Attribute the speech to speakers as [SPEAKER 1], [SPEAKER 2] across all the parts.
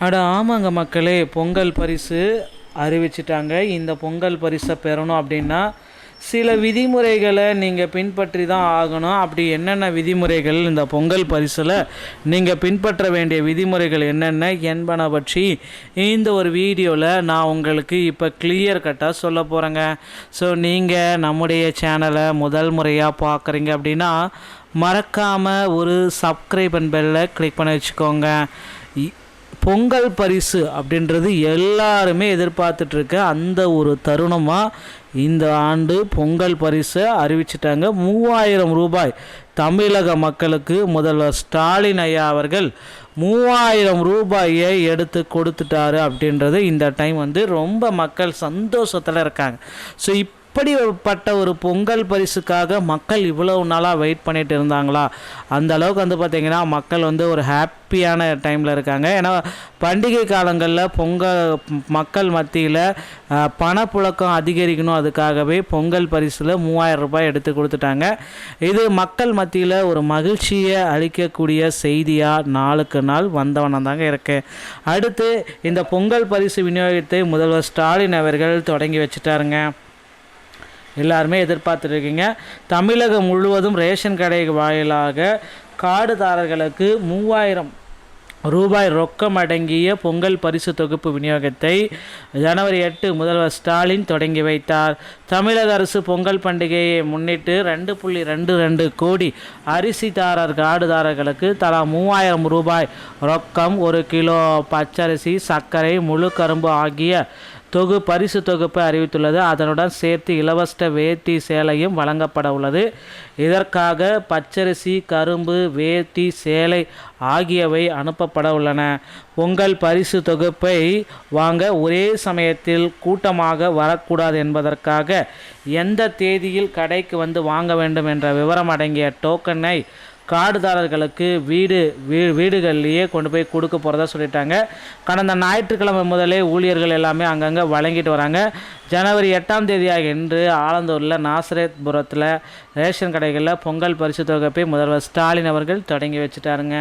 [SPEAKER 1] அட ஆமாங்க மக்களே, பொங்கல் பரிசு அறிவிச்சிட்டாங்க. இந்த பொங்கல் பரிசை பெறணும் அப்படின்னா சில விதிமுறைகளை நீங்கள் பின்பற்றி தான் ஆகணும். அப்படி என்னென்ன விதிமுறைகள், இந்த பொங்கல் பரிசில் நீங்கள் பின்பற்ற வேண்டிய விதிமுறைகள் என்னென்ன என்பன பற்றி இந்த ஒரு வீடியோவில் நான் உங்களுக்கு இப்போ கிளியர் கட்டாக சொல்ல போகிறேங்க. ஸோ நீங்கள் நம்முடைய சேனலை முதல் முறையாக பார்க்குறீங்க அப்படின்னா மறக்காமல் ஒரு சப்ஸ்கிரைப் அண்ட் பெல்லை கிளிக் பண்ணி வச்சுக்கோங்க. பொங்கல் பரிசு அப்படின்றது எல்லாருமே எதிர்பார்த்துட்ருக்க அந்த ஒரு தருணமாக இந்த ஆண்டு பொங்கல் பரிசை அறிவிச்சிட்டாங்க. 3000 ரூபாய் தமிழக மக்களுக்கு முதல்வர் ஸ்டாலின் ஐயா அவர்கள் 3000 ரூபாயை எடுத்து கொடுத்துட்டாரு அப்படின்றது இந்த டைம் ரொம்ப மக்கள் சந்தோஷத்தில் இருக்காங்க. ஸோ இப்படிப்பட்ட ஒரு பொங்கல் பரிசுக்காக மக்கள் இவ்வளவு நாளாக வெயிட் பண்ணிட்டு இருந்தாங்களா? அந்த அளவுக்கு பார்த்திங்கன்னா மக்கள் ஒரு ஹாப்பியான டைமில் இருக்காங்க. ஏன்னா பண்டிகை காலங்களில் மக்கள் மத்தியில் பணப்புழக்கம் அதிகரிக்கணும், அதுக்காகவே பொங்கல் பரிசில் 3000 ரூபாய் எடுத்து கொடுத்துட்டாங்க. இது மக்கள் மத்தியில் ஒரு மகிழ்ச்சியை அளிக்கக்கூடிய செய்தியாக நாளுக்கு நாள் வந்தவனம் தாங்க இருக்கு. அடுத்து இந்த பொங்கல் பரிசு விநியோகத்தை முதல்வர் ஸ்டாலின் அவர்கள் தொடங்கி வச்சுட்டாருங்க. எல்லாருமே எதிர்பார்த்துருக்கீங்க. தமிழகம் முழுவதும் ரேஷன் கடை வாயிலாக கார்டுதாரர்களுக்கு 3000 ரூபாய் ரொக்கம் அடங்கிய பொங்கல் பரிசு தொகுப்பு விநியோகத்தை ஜனவரி 8 முதல்வர் ஸ்டாலின் தொடங்கி வைத்தார். தமிழக அரசு பொங்கல் பண்டிகையை முன்னிட்டு 2.22 கோடி அரிசிதாரர் கார்டுதாரர்களுக்கு தலா 3000 ரூபாய் ரொக்கம், 1 கிலோ பச்சரிசி, சர்க்கரை, முழு கரும்பு ஆகிய பரிசு தொகுப்பை அறிவித்துள்ளது. அதனுடன் சேர்த்து இலவச வேட்டி சேலையும் வழங்கப்பட உள்ளது. இதற்காக பச்சரிசி, கரும்பு, வேட்டி, சேலை ஆகியவை அனுப்பப்பட உள்ளன. பொங்கல் பரிசு தொகுப்பை வாங்க ஒரே சமயத்தில் கூட்டமாக வரக்கூடாது என்பதற்காக எந்த தேதியில் கடைக்கு வாங்க வேண்டும் என்ற விவரம் அடங்கிய டோக்கனை கார்டுதாரர்களுக்கு வீடுகள்லேயே கொண்டு போய் கொடுக்க போகிறதா சொல்லிட்டாங்க. கடந்த ஞாயிற்றுக்கிழமை முதலே ஊழியர்கள் எல்லாமே அங்கங்கே வழங்கிட்டு வராங்க. ஜனவரி 8ஆம் தேதியாக இன்று ஆலந்தூரில் நாசரேத்புரத்தில் ரேஷன் கடைகளில் பொங்கல் பரிசு தொகுப்பை முதல்வர் ஸ்டாலின் அவர்கள் தொடங்கி வச்சுட்டாருங்க.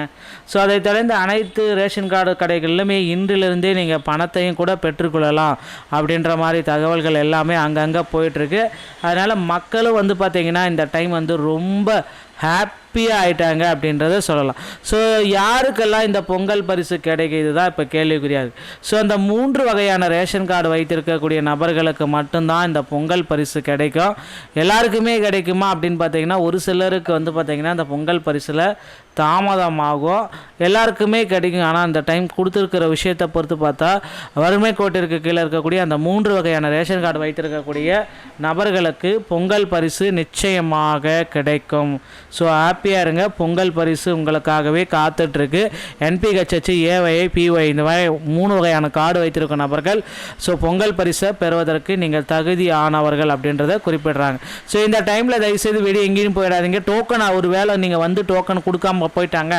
[SPEAKER 1] ஸோ அதை தொடர்ந்து அனைத்து ரேஷன் கார்டு கடைகளிலுமே இன்றிலிருந்தே நீங்கள் பணத்தையும் கூட பெற்றுக்கொள்ளலாம் அப்படின்ற மாதிரி தகவல்கள் எல்லாமே அங்கங்கே போயிட்டுருக்கு. அதனால் மக்களும் பார்த்திங்கன்னா இந்த டைம் ரொம்ப ஹாப்பியாக ஆகிட்டாங்க அப்படின்றத சொல்லலாம். ஸோ யாருக்கெல்லாம் இந்த பொங்கல் பரிசு கிடைக்கிது தான் இப்போ கேள்விக்குரியாது. ஸோ அந்த 3 வகையான ரேஷன் கார்டு வைத்திருக்கக்கூடிய நபர்களுக்கு மட்டும்தான் இந்த பொங்கல் பரிசு கிடைக்கும். எல்லாருக்குமே கிடைக்குமா அப்படின்னு பார்த்தீங்கன்னா ஒரு சிலருக்கு பார்த்திங்கன்னா இந்த பொங்கல் பரிசில் தாமதமாகும். எல்லாருக்குமே கிடைக்கும். ஆனால் அந்த டைம் கொடுத்துருக்கிற விஷயத்தை பொறுத்து பார்த்தா வறுமை கோட்டிற்கு கீழே இருக்கக்கூடிய அந்த 3 வகையான ரேஷன் கார்டு வைத்திருக்கக்கூடிய நபர்களுக்கு பொங்கல் பரிசு நிச்சயமாக கிடைக்கும். ஸோ ஹாப்பியாக இருங்க. பொங்கல் பரிசு உங்களுக்காகவே காத்துட்ருக்கு. NPHH, AY, PY இந்த மாதிரி 3 வகையான கார்டு வைத்திருக்கும் நபர்கள் ஸோ பொங்கல் பரிசை பெறுவதற்கு நீங்கள் தகுதி ஆனவர்கள் அப்படின்றத குறிப்பிடுறாங்க. ஸோ இந்த டைமில் தயவுசெய்து வெளியே எங்கேயும் போயிடாதீங்க. டோக்கன் ஒரு வேளை நீங்கள் டோக்கன் கொடுக்காம போயிட்டாங்க,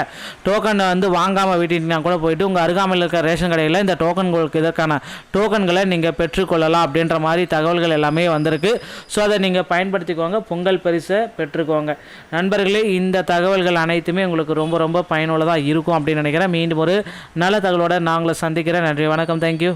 [SPEAKER 1] டோக்கன் வாங்காமல் விட்டுட்டீங்கன்னா கூட போயிட்டு உங்கள் அருகாமையில் இருக்கிற ரேஷன் கடையில் இந்த டோக்கன்களுக்கு இதற்கான டோக்கன்களை நீங்கள் பெற்றுக்கொள்ளலாம் அப்படின்ற மாதிரி தகவல்கள் எல்லாமே வந்திருக்கு. ஸோ அதை நீங்கள் பயன்படுத்திக்கோங்க, பொங்கல் பரிசை பெற்றுக்கோங்க. நண்பர்களே, இந்த தகவல்கள் அனைத்துமே உங்களுக்கு ரொம்ப பயனுள்ளதாக இருக்கும் அப்படின்னு நினைக்கிறேன். மீண்டும் ஒரு நல்ல தகவலோடு நான் உங்களை சந்திக்கிறேன். நன்றி, வணக்கம், தேங்க்யூ.